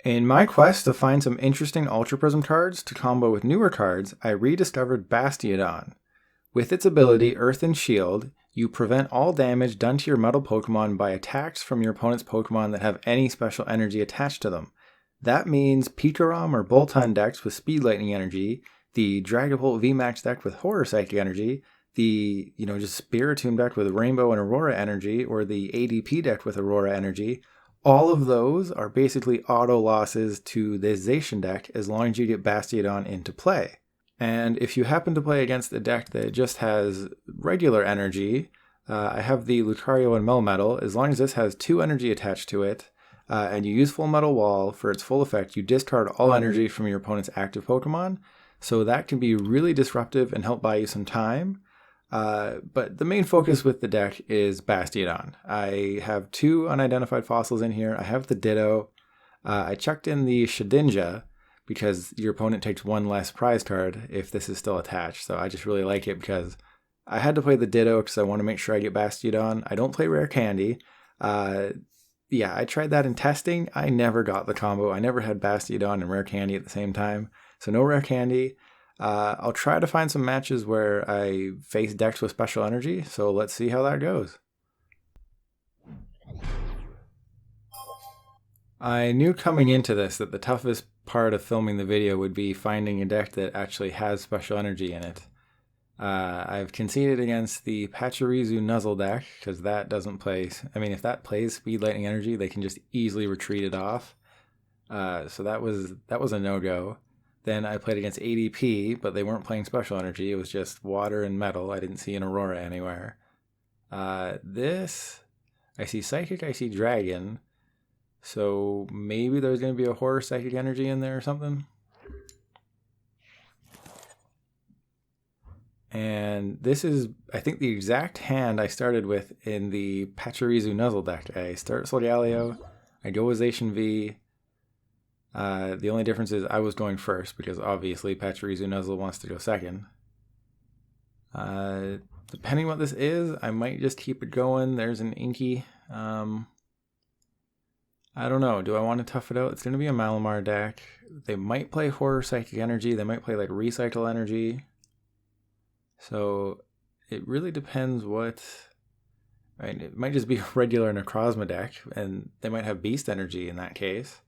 In my quest to find some interesting Ultra Prism cards to combo with newer cards, I rediscovered Bastiodon. With its ability Earth and Shield, you prevent all damage done to your metal Pokemon by attacks from your opponent's Pokemon that have any special energy attached to them. That means Pikarom or Boltund decks with Speed Lightning energy, the Dragapult VMAX deck with Horror Psychic energy, the just Spiritomb deck with Rainbow and Aurora energy, or the ADP deck with Aurora energy. All of those are basically auto losses to the Zacian deck as long as you get Bastiodon into play. And if you happen to play against a deck that just has regular energy, I have the Lucario and Melmetal. As long as this has 2 energy attached to it, and you use Full Metal Wall for its full effect, you discard all energy from your opponent's active Pokemon. So that can be really disruptive and help buy you some time. But the main focus with the deck is Bastiodon. I have 2 unidentified fossils in here. I have the Ditto. I chucked in the Shedinja because your opponent takes 1 less prize card if this is still attached. So I just really like it because I had to play the Ditto because I want to make sure I get Bastiodon. I don't play Rare Candy. Yeah, I tried that in testing. I never got the combo. I never had Bastiodon and Rare Candy at the same time. So no Rare Candy. I'll try to find some matches where I face decks with special energy, so let's see how that goes. I knew coming into this that the toughest part of filming the video would be finding a deck that actually has special energy in it. I've conceded against the Pachirisu Nuzzle deck, because that doesn't play... I mean, if that plays Speed Lightning Energy, they can just easily retreat it off. So that was a no-go. Then I played against ADP, but they weren't playing special energy. It was just water and metal. I didn't see an Aurora anywhere. This, I see Psychic, I see Dragon. So maybe there's going to be a Horror Psychic energy in there or something. And this is, I think, the exact hand I started with in the Pachirisu Nuzzle deck. I start Solgaleo, I go with Zacian V. The only difference is I was going first because obviously Pachirisu Nuzzle wants to go second. Depending what this is, I might just keep it going. There's an Inky. I don't know. Do I want to tough it out? It's going to be a Malamar deck. They might play Horror Psychic Energy. They might play like Recycle Energy. So it really depends what... I mean, it might just be a regular Necrozma deck, and they might have Beast Energy in that case.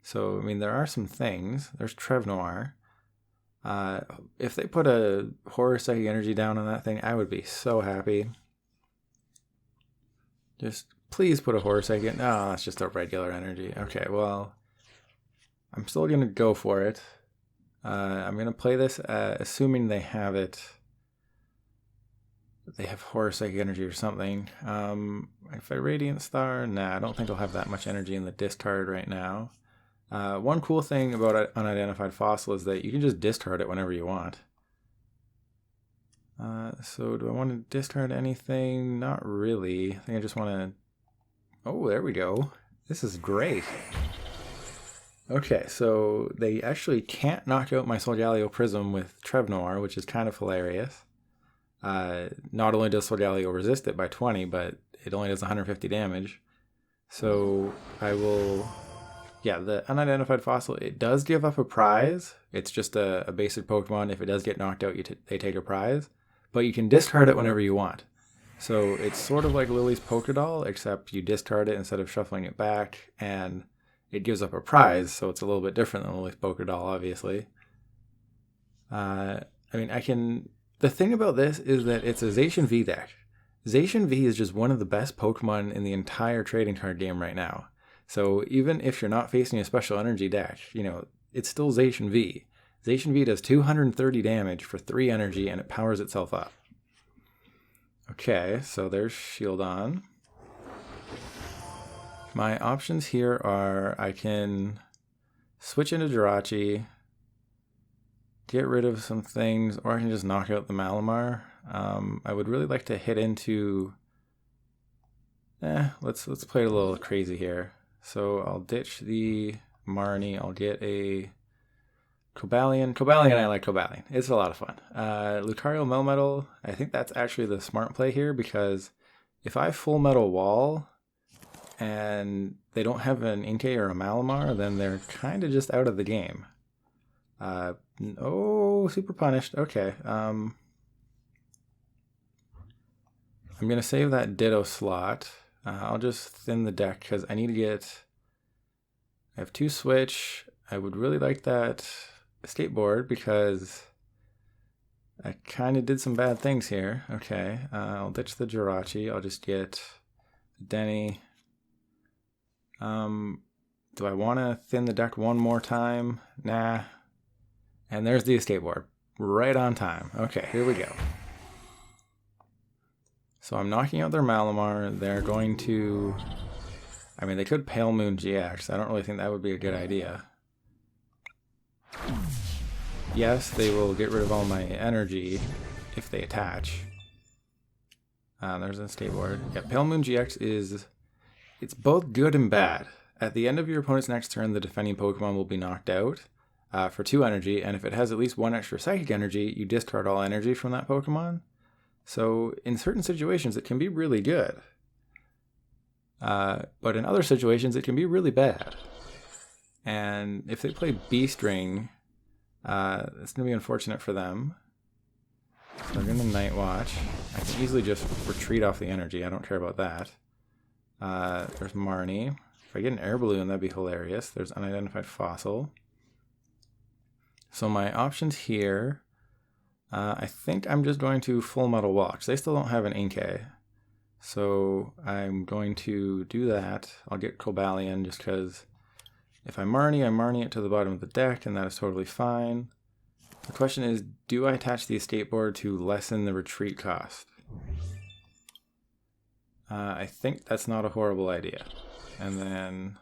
So, I mean, there are some things. There's Trevnoir. If they put a Horror Psychic Energy down on that thing, I would be so happy. Just please put a Horror Psychic... No, that's just a regular energy. Okay, well, I'm still going to go for it. I'm going to play this assuming they have it. They have Horror Psychic Energy or something. If I Radiant Star... Nah, I don't think I'll have that much energy in the discard right now. One cool thing about Unidentified Fossil is that you can just discard it whenever you want. So do I want to discard anything? Not really. I think I just want to... Oh, there we go. This is great. Okay, so they actually can't knock out my Solgaleo Prism with Trevnoir, which is kind of hilarious. Not only does Solgaleo resist it by 20, but it only does 150 damage. So I will... Yeah, the Unidentified Fossil, it does give up a prize. It's just a basic Pokemon. If it does get knocked out, they take a prize. But you can discard it whenever you want. So it's sort of like Lily's Pokédoll, except you discard it instead of shuffling it back, and it gives up a prize, so it's a little bit different than Lily's Pokédoll, obviously. I mean, I can... The thing about this is that it's a Zacian V deck. Zacian V is just one of the best Pokemon in the entire trading card game right now. So even if you're not facing a special energy deck, it's still Zacian V. Zacian V does 230 damage for 3 energy, and it powers itself up. Okay, so there's Shieldon. My options here are I can switch into Jirachi, get rid of some things, or I can just knock out the Malamar. I would really like to hit into... let's play it a little crazy here. So I'll ditch the Marnie. I'll get a Cobalion. I like Cobalion. It's a lot of fun. Lucario Melmetal. I think that's actually the smart play here because if I Full Metal Wall and they don't have an Inkay or a Malamar, then they're kind of just out of the game. Oh, super punished. Okay. I'm going to save that Ditto slot. I'll just thin the deck because I need to get... I have 2 Switch. I would really like that Escape Board because I kind of did some bad things here. Okay, I'll ditch the Jirachi. I'll just get Denny. Do I want to thin the deck one more time? Nah. And there's the Escape Board. Right on time. Okay, here we go. So I'm knocking out their Malamar. They're going to... I mean, they could Pale Moon GX. I don't really think that would be a good idea. Yes, they will get rid of all my energy if they attach. There's an Escape Board. Yeah, Pale Moon GX is... It's both good and bad. At the end of your opponent's next turn, the defending Pokemon will be knocked out for 2 energy, and if it has at least 1 extra psychic energy, you discard all energy from that Pokemon. So in certain situations, it can be really good. But in other situations, it can be really bad. And if they play Beast Ring, it's going to be unfortunate for them. So they're going to Night Watch. I can easily just retreat off the energy. I don't care about that. There's Marnie. If I get an Air Balloon, that'd be hilarious. There's Unidentified Fossil. So my options here, I think I'm just going to Full Metal Wall, because they still don't have an Inkay. So I'm going to do that. I'll get Cobalion just because if I Marnie it to the bottom of the deck, and that is totally fine. The question is, do I attach the Escape Board to lessen the retreat cost? I think that's not a horrible idea. And then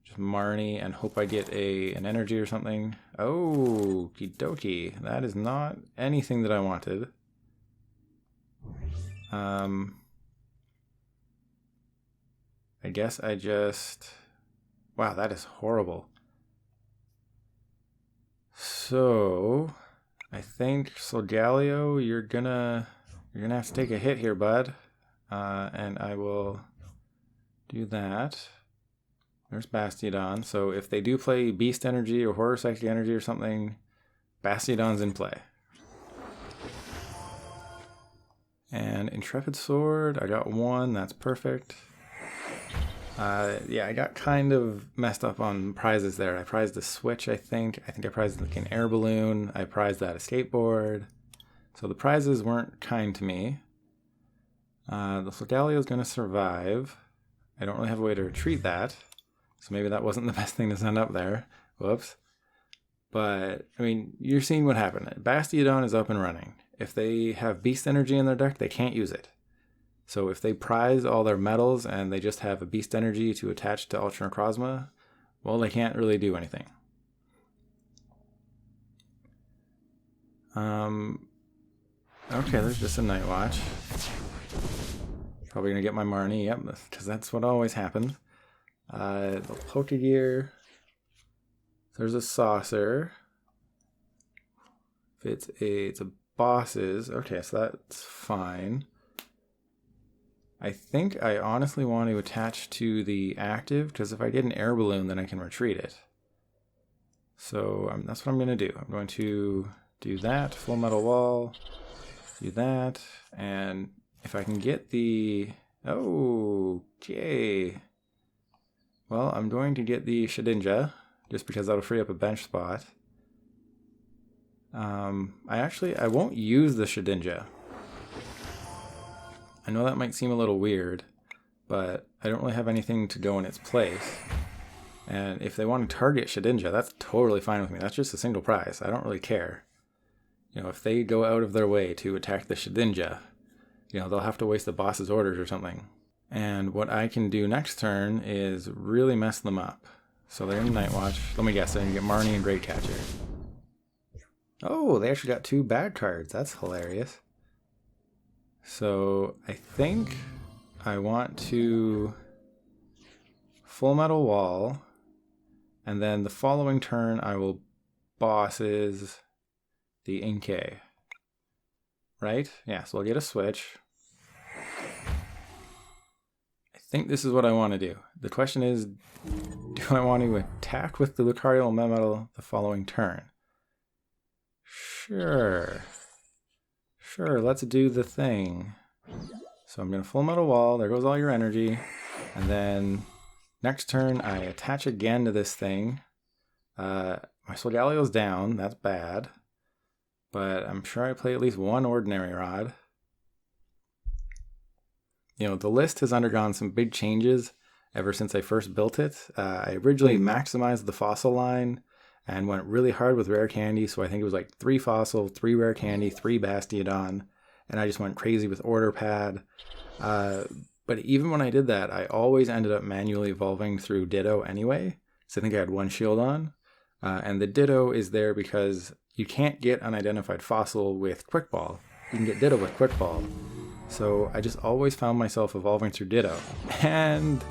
just Marnie and hope I get an energy or something. Oh, okie dokie. That is not anything that I wanted. I guess I just... Wow, that is horrible. So, I think Solgaleo, you're gonna have to take a hit here, bud. And I will do that. There's Bastiodon. So if they do play Beast Energy or Horror Psychic Energy or something, Bastiodon's in play. And Intrepid Sword, I got 1, that's perfect. Yeah, I got kind of messed up on prizes there. I prized a Switch, I think. I prized like an Air Balloon. I prized that Escape Board. So the prizes weren't kind to me. The Solgaleo is going to survive. I don't really have a way to retreat that. So maybe that wasn't the best thing to send up there. Whoops. But, I mean, you're seeing what happened. Bastiodon is up and running. If they have Beast Energy in their deck, they can't use it. So if they prize all their metals and they just have a Beast Energy to attach to Ultra Necrozma, well, they can't really do anything. Okay, there's just a Night Watch. Probably going to get my Marnie, yep, because that's what always happens. The Pokégear. There's a Saucer. If it's a Boss's. Okay, so that's fine. I think I honestly want to attach to the active, because if I get an Air Balloon, then I can retreat it. So that's what I'm going to do. I'm going to do that, Full Metal Wall, do that, and if I can get the... Oh, yay. Well, I'm going to get the Shedinja, just because that'll free up a bench spot. I won't use the Shedinja. I know that might seem a little weird, but I don't really have anything to go in its place. And if they want to target Shedinja, that's totally fine with me. That's just a single prize. I don't really care. You know, if they go out of their way to attack the Shedinja, you know, they'll have to waste the boss's orders or something. And what I can do next turn is really mess them up. So they're in Night Watch. Let me guess, they're going to get Marnie and Great Catcher. Oh, they actually got 2 bad cards. That's hilarious. So I think I want to Full Metal Wall, and then the following turn I will Bosses the Inkay. Right? Yeah, so I'll get a Switch. I think this is what I want to do. The question is, do I want to attack with the Lucario and Melmetal the following turn? Sure, let's do the thing. So I'm going to Full Metal Wall, there goes all your energy, and then next turn I attach again to this thing. My Solgalio's down, that's bad, but I'm sure I play at least one Ordinary Rod. You know, the list has undergone some big changes ever since I first built it. I originally maximized the fossil line and went really hard with rare candy, so I think it was like 3 fossil, 3 rare candy, 3 Bastiodon, and I just went crazy with order pad. But even when I did that, I always ended up manually evolving through Ditto anyway, so I think I had 1 Shieldon. And the Ditto is there because you can't get Unidentified Fossil with Quick Ball. You can get Ditto with Quick Ball. So I just always found myself evolving through Ditto. And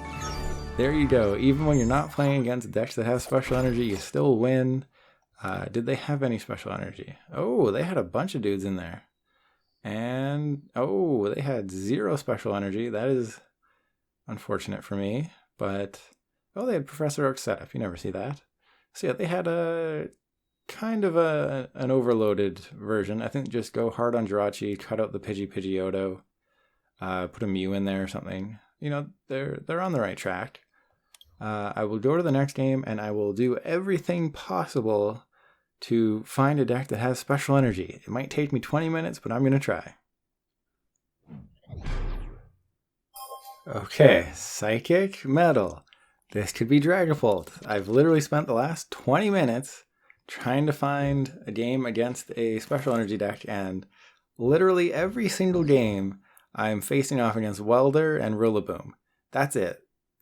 there you go. Even when you're not playing against decks that have special energy, you still win. Did they have any special energy? Oh, they had a bunch of dudes in there. And, oh, they had 0 special energy. That is unfortunate for me. But, oh, they had Professor Oak's setup. You never see that. So yeah, they had a kind of an overloaded version. I think just go hard on Jirachi, cut out the Pidgeotto, put a Mew in there or something. You know, they're on the right track. I will go to the next game and I will do everything possible to find a deck that has special energy. It might take me 20 minutes, but I'm going to try. Okay, Psychic Metal. This could be Dragapult. I've literally spent the last 20 minutes trying to find a game against a special energy deck, and literally every single game I'm facing off against Welder and Rillaboom. That's it.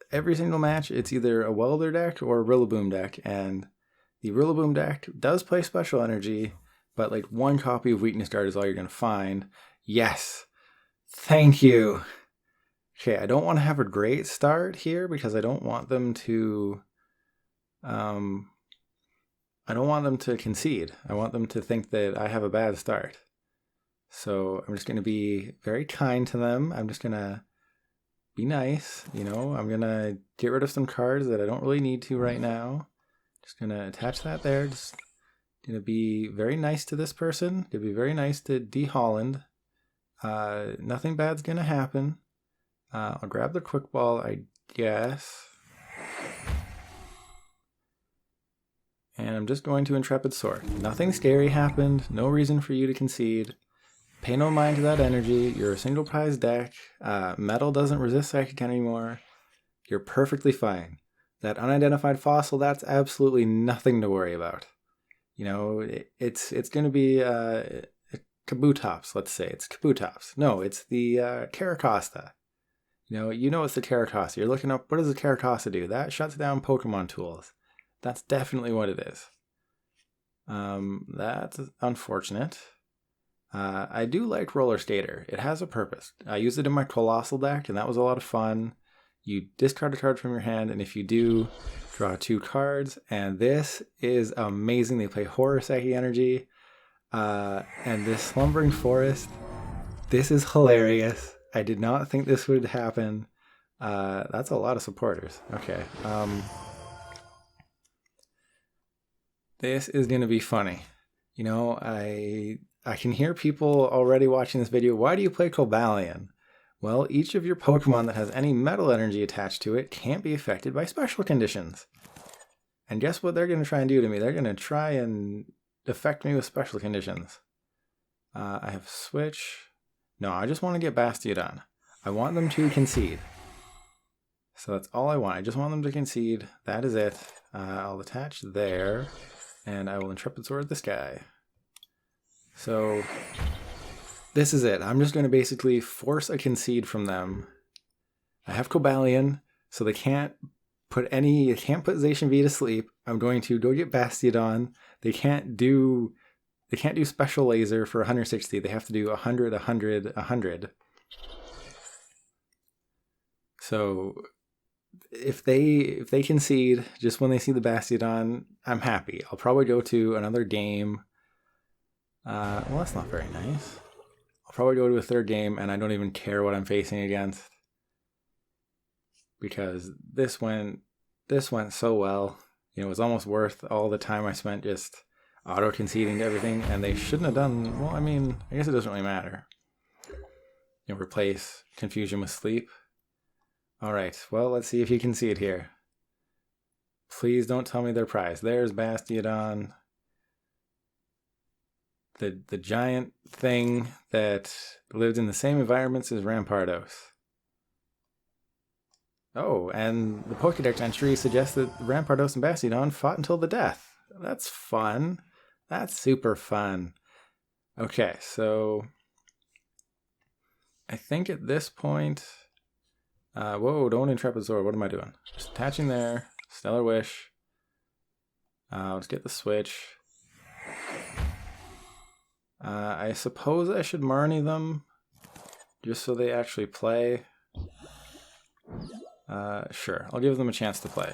Every single match, it's either a Welder deck or a Rillaboom deck, and the Rillaboom deck does play special energy, but like 1 copy of Weakness Guard is all you're going to find. Yes! Thank you! Okay, I don't want to have a great start here because I don't want them to concede. I want them to think that I have a bad start. So I'm just going to be very kind to them. I'm just going to be nice, you know. I'm going to get rid of some cards that I don't really need to right now. Just going to attach that there. Just going to be very nice to this person. Going to be very nice to D. Holland. Nothing bad's going to happen. I'll grab the Quick Ball, I guess. And I'm just going to Intrepid Sword. Nothing scary happened. No reason for you to concede. Pay no mind to that energy. You're a single prize deck. Metal doesn't resist Psychic anymore. You're perfectly fine. That Unidentified Fossil, that's absolutely nothing to worry about. You know, it's going to be Kabutops, let's say. It's Kabutops. No, it's the Caracosta. You know it's the Caracosta. You're looking up, what does the Caracosta do? That shuts down Pokemon tools. That's definitely what it is. That's unfortunate. I do like Roller Skater. It has a purpose. I used it in my Colossal deck, and that was a lot of fun. You discard a card from your hand, and if you do, draw 2 cards. And this is amazing. They play Horror Psychic Energy. And this Slumbering Forest, this is hilarious. I did not think this would happen. That's a lot of supporters. Okay. This is going to be funny. You know, I can hear people already watching this video. Why do you play Cobalion? Well, each of your Pokemon that has any metal energy attached to it can't be affected by special conditions. And guess what they're going to try and do to me? They're going to try and affect me with special conditions. I have Switch. No, I just want to get Bastiodon. I want them to concede. So that's all I want. I just want them to concede. That is it. I'll attach there, and I will Intrepid Sword this guy. So this is it. I'm just going to basically force a concede from them. I have Cobalion, so they can't put Zacian V to sleep. I'm going to go get Bastiodon. They can't do special laser for 160. They have to do 100, 100, 100. So if they concede just when they see the Bastiodon, I'm happy. I'll probably go to another game. Well, that's not very nice. I'll probably go to a third game, and I don't even care what I'm facing against. because this went so well. You know, it was almost worth all the time I spent just auto-conceding to everything, and they shouldn't have done, well, I mean, I guess it doesn't really matter. You know, replace confusion with sleep. Alright, well, let's see if you can see it here. Please don't tell me their prize. There's Bastiodon. The giant thing that lived in the same environments as Rampardos. Oh, and the Pokédex entry suggests that Rampardos and Bastiodon fought until the death. That's fun. That's super fun. Okay, so I think at this point... whoa, don't Intrepid Zord. What am I doing? Just attaching there. Stellar Wish. Let's get the switch. I suppose I should Marnie them just so they actually play. Sure, I'll give them a chance to play.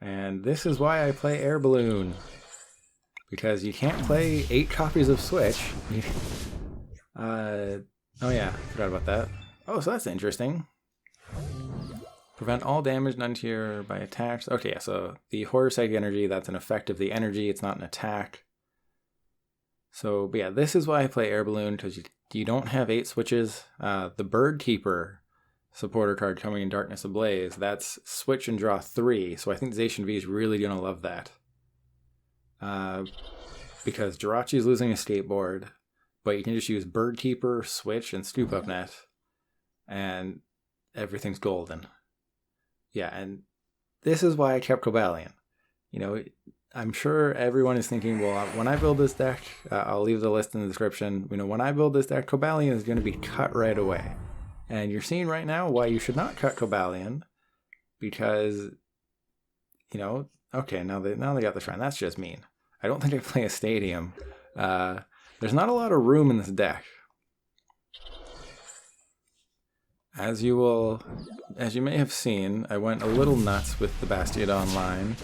And this is why I play Air Balloon. Because you can't play 8 copies of Switch. Oh yeah, forgot about that. Oh, so that's interesting. Prevent all damage done to your by attacks. Okay, yeah, so the Horror Psychic Energy, that's an effect of the energy, it's not an attack. So, but yeah, this is why I play Air Balloon, because you don't have 8 switches. The Bird Keeper supporter card coming in Darkness Ablaze, that's switch and draw 3, so I think Zacian V is really going to love that. Because Jirachi is losing Escape Board, but you can just use Bird Keeper, Switch, and Scoop Up Net, and everything's golden. Yeah, and this is why I kept Cobalion. You know, I'm sure everyone is thinking, well, when I build this deck, I'll leave the list in the description. You know, when I build this deck, Cobalion is going to be cut right away. And you're seeing right now why you should not cut Cobalion, because, you know, okay, now they got the shrine. That's just mean. I don't think I play a stadium. There's not a lot of room in this deck. As you may have seen, I went a little nuts with the Bastiodon line.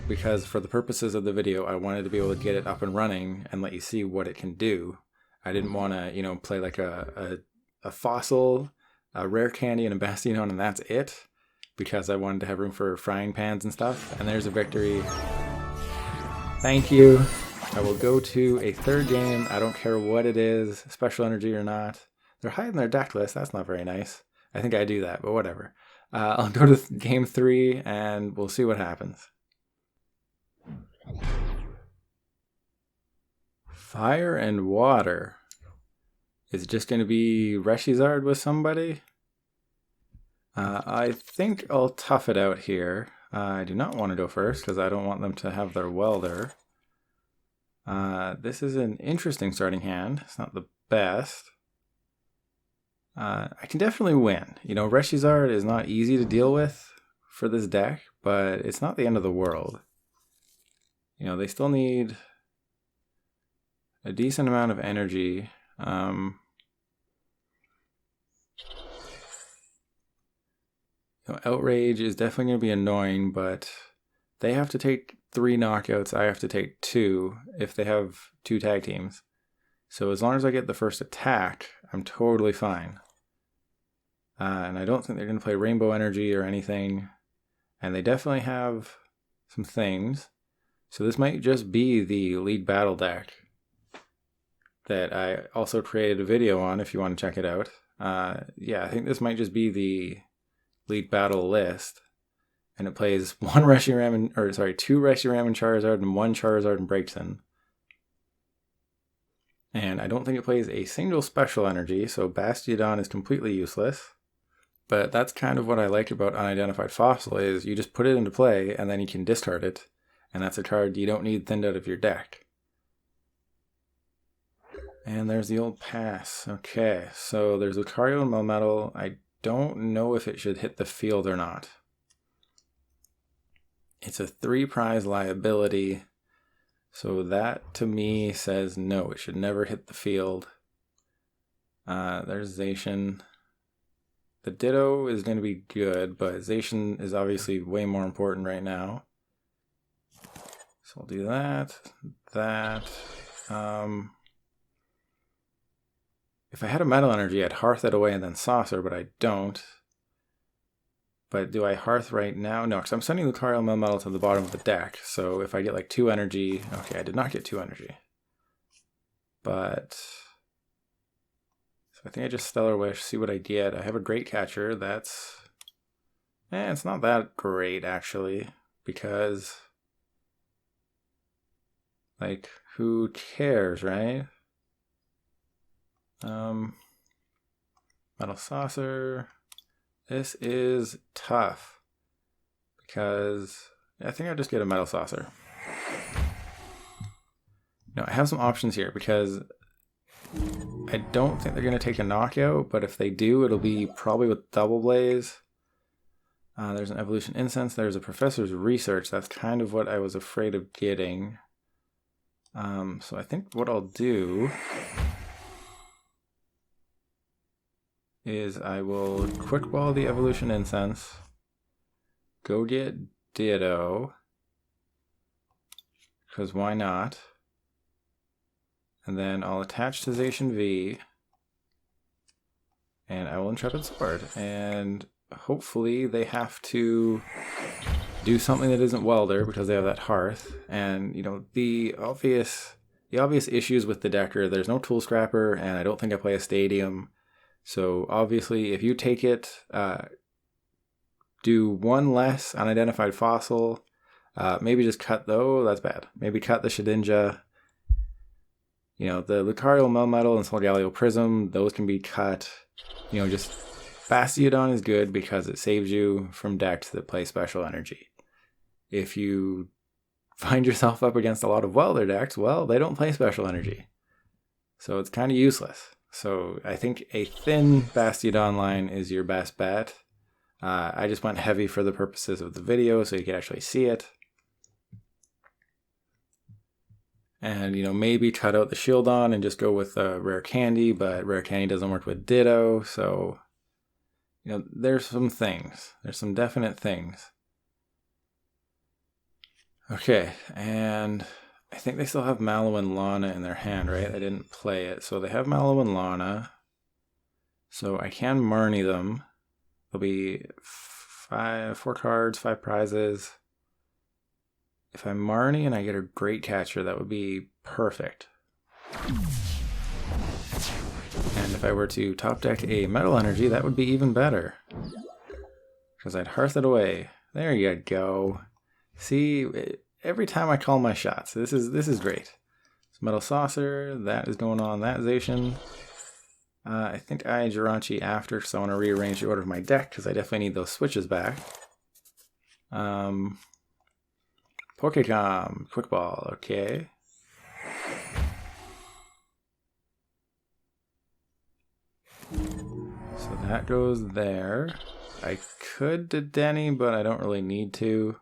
Because for the purposes of the video, I wanted to be able to get it up and running and let you see what it can do. I didn't want to, you know, play like a fossil, a rare candy, and a Bastiodon, and that's it. Because I wanted to have room for frying pans and stuff. And there's a victory. Thank you. I will go to a third game. I don't care what it is, special energy or not. They're hiding their deck list. That's not very nice. I think I do that, but whatever. I'll go to game 3 and we'll see what happens. Fire and water. Is it just going to be Reshizard with somebody? I think I'll tough it out here. I do not want to go first because I don't want them to have their welder. This is an interesting starting hand. It's not the best. I can definitely win. You know, Reshizard is not easy to deal with for this deck, but it's not the end of the world. You know, they still need a decent amount of energy. You know, Outrage is definitely going to be annoying, but they have to take 3 knockouts. I have to take 2 if they have 2 tag teams. So as long as I get the first attack, I'm totally fine. And I don't think they're going to play Rainbow Energy or anything. And they definitely have some things. So this might just be the lead battle deck that I also created a video on if you want to check it out. Yeah, I think this might just be the lead battle list. And it plays 2 Reshiram and Charizard and 1 Charizard and Braixen. And I don't think it plays a single special energy, so Bastiodon is completely useless. But that's kind of what I like about Unidentified Fossil, is you just put it into play and then you can discard it. And that's a card you don't need thinned out of your deck. And there's the old pass. Okay, so there's Lucario and Melmetal. I don't know if it should hit the field or not. It's a 3 prize liability. So that, to me, says no, it should never hit the field. There's Zacian. The Ditto is going to be good, but Zacian is obviously way more important right now. So I'll do that. If I had a Metal Energy, I'd Hearth it away and then Saucer, but I don't. But do I Hearth right now? No, because I'm sending Lucario and Melmetal to the bottom of the deck. So if I get like 2 energy... Okay, I did not get 2 energy. But... So I think I just Stellar Wish, see what I get. I have a Great Catcher. That's... it's not that great, actually. Because... like, who cares, right? Metal Saucer... This is tough, because I think I'll just get a Metal Saucer. Now, I have some options here, because I don't think they're going to take a knockout, but if they do, it'll be probably with Double Blaze. There's an Evolution Incense, there's a Professor's Research. That's kind of what I was afraid of getting. So I think what I'll do is I will Quick Ball the Evolution Incense, go get Ditto, because why not, and then I'll attach to Zacian V, and I will Intrepid Sword, and hopefully they have to do something that isn't Welder, because they have that Hearth, and, you know, the obvious issues with the deck are there's no Tool Scrapper, and I don't think I play a Stadium. So obviously, if you take it, do 1 less Unidentified Fossil, maybe just cut, though, that's bad. Maybe cut the Shedinja. You know, the Lucario, Melmetal, and Solgaleo Prism, those can be cut. You know, just Bastiodon is good because it saves you from decks that play Special Energy. If you find yourself up against a lot of Welder decks, well, they don't play Special Energy. So it's kind of useless. So I think a thin Bastiodon line is your best bet. I just went heavy for the purposes of the video so you could actually see it. And, you know, maybe cut out the Shieldon and just go with Rare Candy, but Rare Candy doesn't work with Ditto, so, you know, there's some things. There's some definite things. Okay, and... I think they still have Mallow and Lana in their hand, right? I didn't play it. So they have Mallow and Lana. So I can Marnie them. There'll be 4 cards, 5 prizes. If I Marnie and I get a Great Catcher, that would be perfect. And if I were to top deck a Metal Energy, that would be even better. Because I'd Hearth it away. There you go. See... Every time I call my shots. This is great. So Metal Saucer, that is going on that Zacian. I think I Jirachi after, so I want to rearrange the order of my deck, because I definitely need those switches back. Pokémon, Quick Ball, okay. So that goes there. I could Dedenne, but I don't really need to.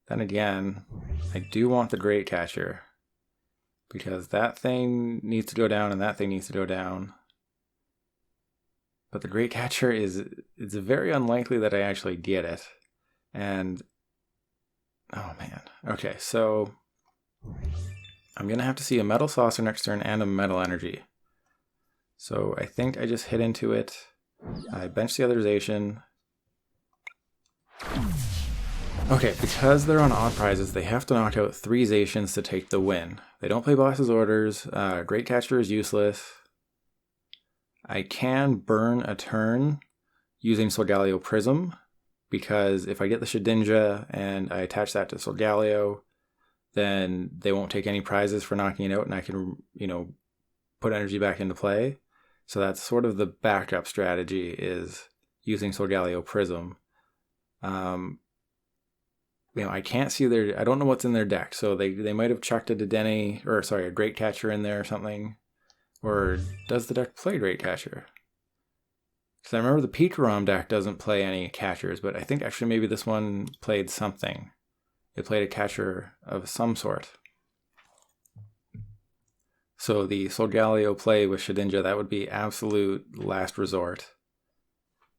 Then again, I do want the Great Catcher, because that thing needs to go down and that thing needs to go down. But the Great Catcher it's very unlikely that I actually get it. And, oh man. Okay, so I'm going to have to see a Metal Saucer next turn and a Metal Energy. So I think I just hit into it. I bench the other Zacian. Okay, because they're on odd prizes, they have to knock out 3 Zacians to take the win. They don't play Boss's Orders. Great Catcher is useless. I can burn a turn using Solgaleo Prism, because if I get the Shedinja and I attach that to Solgaleo, then they won't take any prizes for knocking it out, and I can, you know, put energy back into play. So that's sort of the backup strategy, is using Solgaleo Prism. You know, I can't see I don't know what's in their deck, so they might have chucked a Dedenne, or sorry, a Great Catcher in there or something. Or does the deck play Great Catcher? Because I remember the Pikarom deck doesn't play any catchers, but I think actually maybe this one played something. It played a catcher of some sort. So the Solgaleo play with Shedinja, that would be absolute last resort.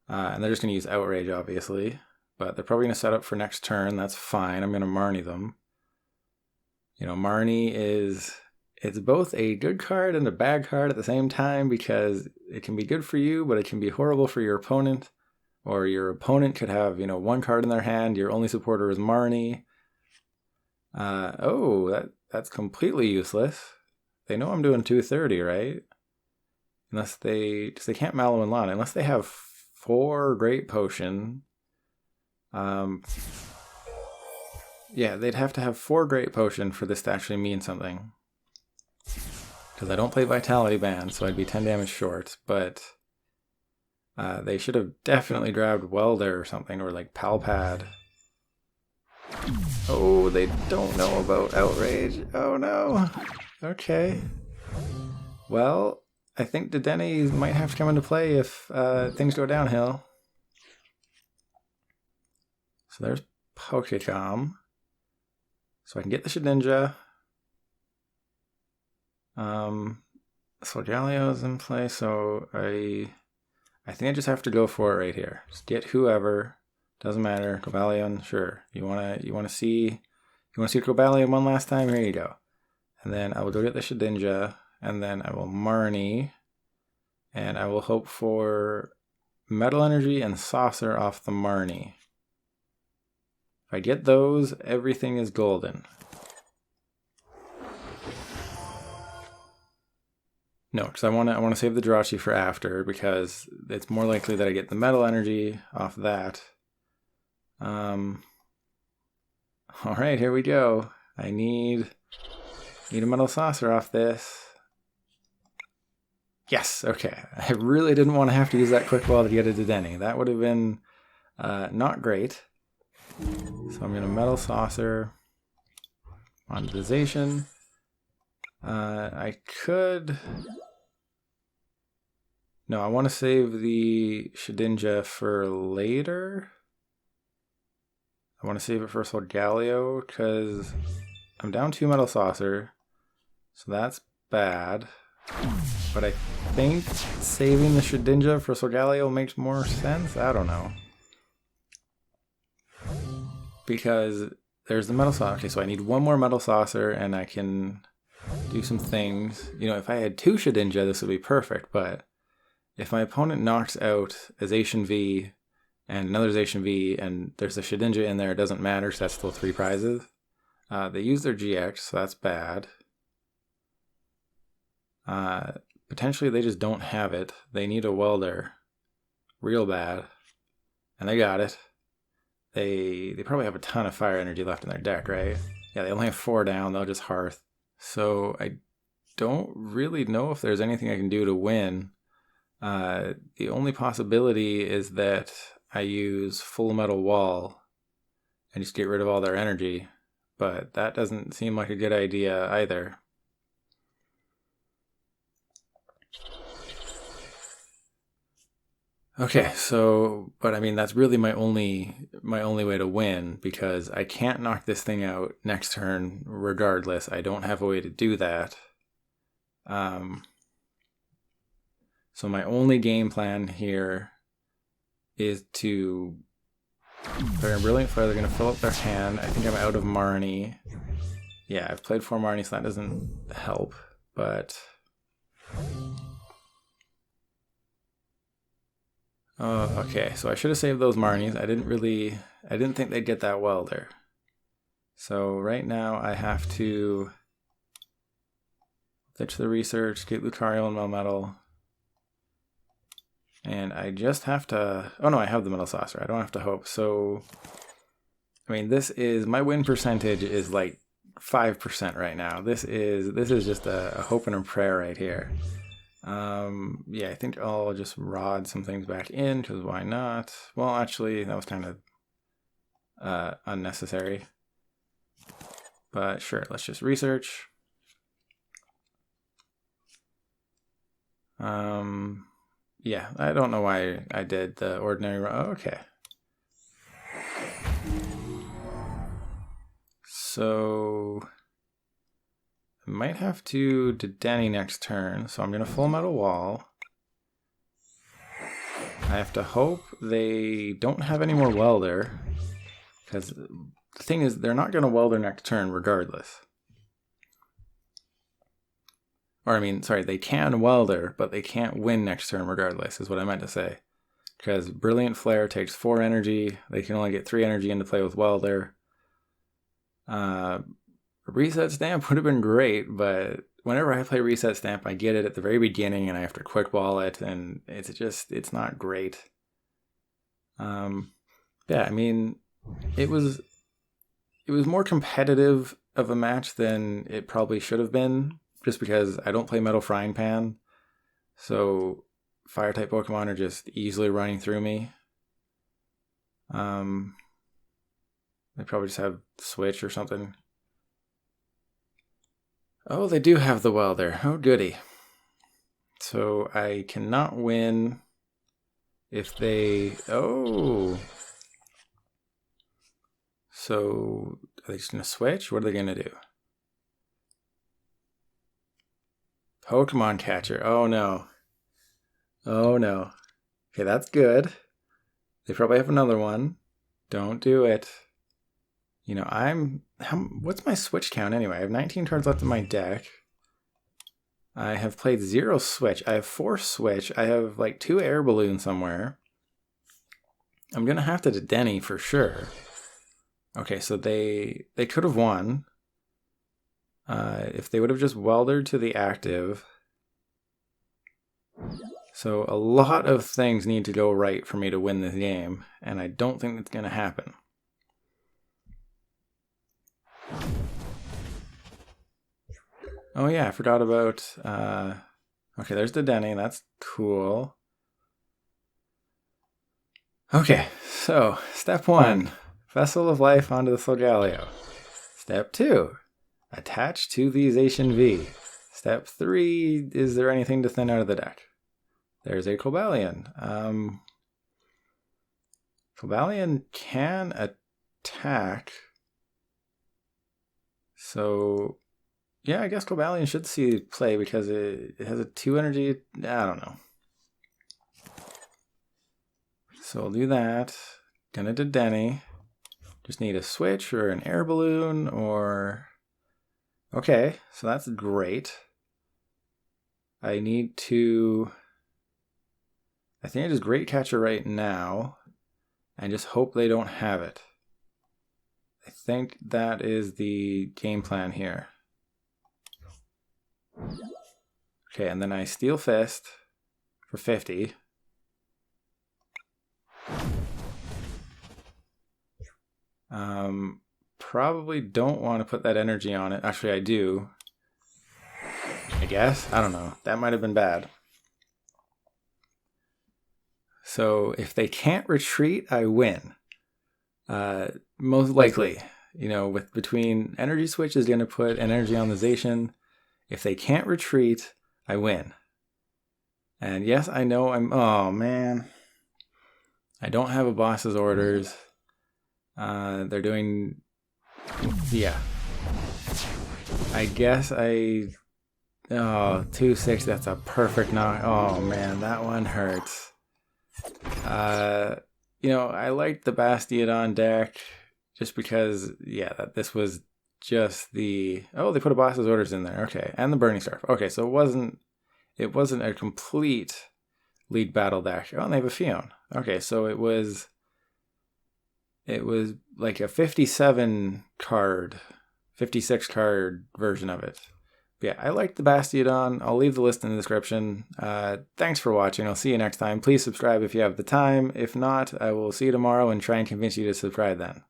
And they're just going to use Outrage, obviously. But they're probably going to set up for next turn. That's fine. I'm going to Marnie them. You know, Marnie is it's both a good card and a bad card at the same time, because it can be good for you, but it can be horrible for your opponent. Or your opponent could have, one card in their hand, your only supporter is Marnie. That's completely useless. They know I'm doing 230, right? Unless they can't Mallow and Lana, unless they have 4 Great Potion. Yeah, they'd have to have 4 Great Potion for this to actually mean something. Because I don't play Vitality Band, so I'd be 10 damage short, but they should have definitely grabbed Welder or something, or like Palpad. Oh, they don't know about Outrage. Oh no. Okay. Well, I think Dedenne might have to come into play if things go downhill. So there's Pokécom. So I can get the Shedinja. Solgaleo in play, so I think I just have to go for it right here. Just get whoever. Doesn't matter. Cobalion, sure. You wanna see Cobalion one last time? Here you go. And then I will go get the Shedinja, and then I will Marnie, and I will hope for Metal Energy and Saucer off the Marnie. If I get those, everything is golden. No, because I want to save the Jirachi for after, because it's more likely that I get the Metal Energy off that. All right, here we go. I need a Metal Saucer off this. Yes, okay. I really didn't want to have to use that quick ball to get a Dedenne. That would have been not great. So I'm going to Metal Saucer onto the Zacian. I could... No, I want to save the Shedinja for later. I want to save it for Solgaleo, because I'm down 2 Metal Saucer, so that's bad. But I think saving the Shedinja for Solgaleo makes more sense? I don't know. Because there's the Metal Saucer. Okay, so I need 1 more Metal Saucer, and I can do some things. If I had 2 Shedinja, this would be perfect, but if my opponent knocks out a Zacian V and another Zacian V, and there's a Shedinja in there, it doesn't matter, so that's still 3 prizes. They use their GX, so that's bad. Potentially they just don't have it. They need a Welder. Real bad. And they got it. They probably have a ton of fire energy left in their deck, right? Yeah, they only have 4 down, they'll just Hearth. So I don't really know if there's anything I can do to win. The only possibility is that I use Full Metal Wall and just get rid of all their energy, but that doesn't seem like a good idea either. Okay, so, but I mean, that's really my only way to win, because I can't knock this thing out next turn regardless. I don't have a way to do that. So my only game plan here is to... They're in Brilliant Fire, they're going to fill up their hand. I think I'm out of Marnie. Yeah, I've played 4 Marnie, so that doesn't help, but... Oh, okay, so I should have saved those Marnies. I didn't think they'd get that Welder. So right now I have to ditch the research, get Lucario and Melmetal. And I just have to... Oh no, I have the Metal Saucer. I don't have to hope. So, I mean, my win percentage is like 5% right now. This is just a hope and a prayer right here. Yeah, I think I'll just rod some things back in, because why not? Well, actually, that was kind of unnecessary. But sure, let's just research. Yeah, I don't know why I did the Ordinary Rod. Oh, okay. So I might have to Dedenne next turn, so I'm going to Full Metal Wall. I have to hope they don't have any more Welder, because the thing is, they're not going to Welder next turn regardless. Or I mean, sorry, they can Welder, but they can't win next turn regardless, is what I meant to say. Because Brilliant Flare takes 4 energy. They can only get 3 energy into play with Welder. Reset Stamp would have been great, but whenever I play Reset Stamp, I get it at the very beginning and I have to quick ball it, and it's not great. Yeah, I mean, it was more competitive of a match than it probably should have been, just because I don't play Metal Frying Pan, so Fire-type Pokemon are just easily running through me. They probably just have Switch or something. Oh, they do have the Welder. Oh, goody. So I cannot win if they... Oh! So, are they just going to switch? What are they going to do? Pokemon Catcher. Oh, no. Oh, no. Okay, that's good. They probably have another one. Don't do it. You know, what's my Switch count anyway? I have 19 cards left in my deck. I have played 0 Switch. I have 4 Switch. I have like 2 Air Balloon somewhere. I'm going to have to Dedenne for sure. Okay, so they could have won. If they would have just weldered to the active. So a lot of things need to go right for me to win this game, and I don't think that's going to happen. Oh yeah, I forgot about... okay, there's Dedenne, that's cool. Okay, so step 1, Vessel of Life onto the Solgaleo. Step 2, attach to the Zacian V. Step 3, is there anything to thin out of the deck? There's a Cobalion. Cobalion can attack. So, yeah, I guess Cobalion should see play because it has a 2 energy. I don't know. So I'll do that. Gonna Dedenne. Just need a Switch or an Air Balloon or... Okay, so that's great. I need to... I think I just Great Catcher right now and just hope they don't have it. I think that is the game plan here. Okay, and then I Steel Fist for 50. Probably don't want to put that energy on it. Actually, I do. I guess. I don't know. That might have been bad. So if they can't retreat, I win. Most likely. You know, between Energy Switch is going to put an energy on the Zacian. If they can't retreat, I win. And yes, I know oh, man. I don't have a boss's orders. They're doing... Yeah. I guess I... Oh, 2-6, that's a perfect knock. Oh, man, that one hurts. You know, I liked the Bastiodon deck just because, yeah, this was just the... Oh, they put a boss's orders in there. Okay, and the Burning Scarf. Okay, so it wasn't a complete lead battle deck. Oh, and they have a Fion. Okay, so it was like a 56 card version of it. But yeah, I liked the Bastiodon. I'll leave the list in the description. Thanks for watching. I'll see you next time. Please subscribe if you have the time. If not, I will see you tomorrow and try and convince you to subscribe then.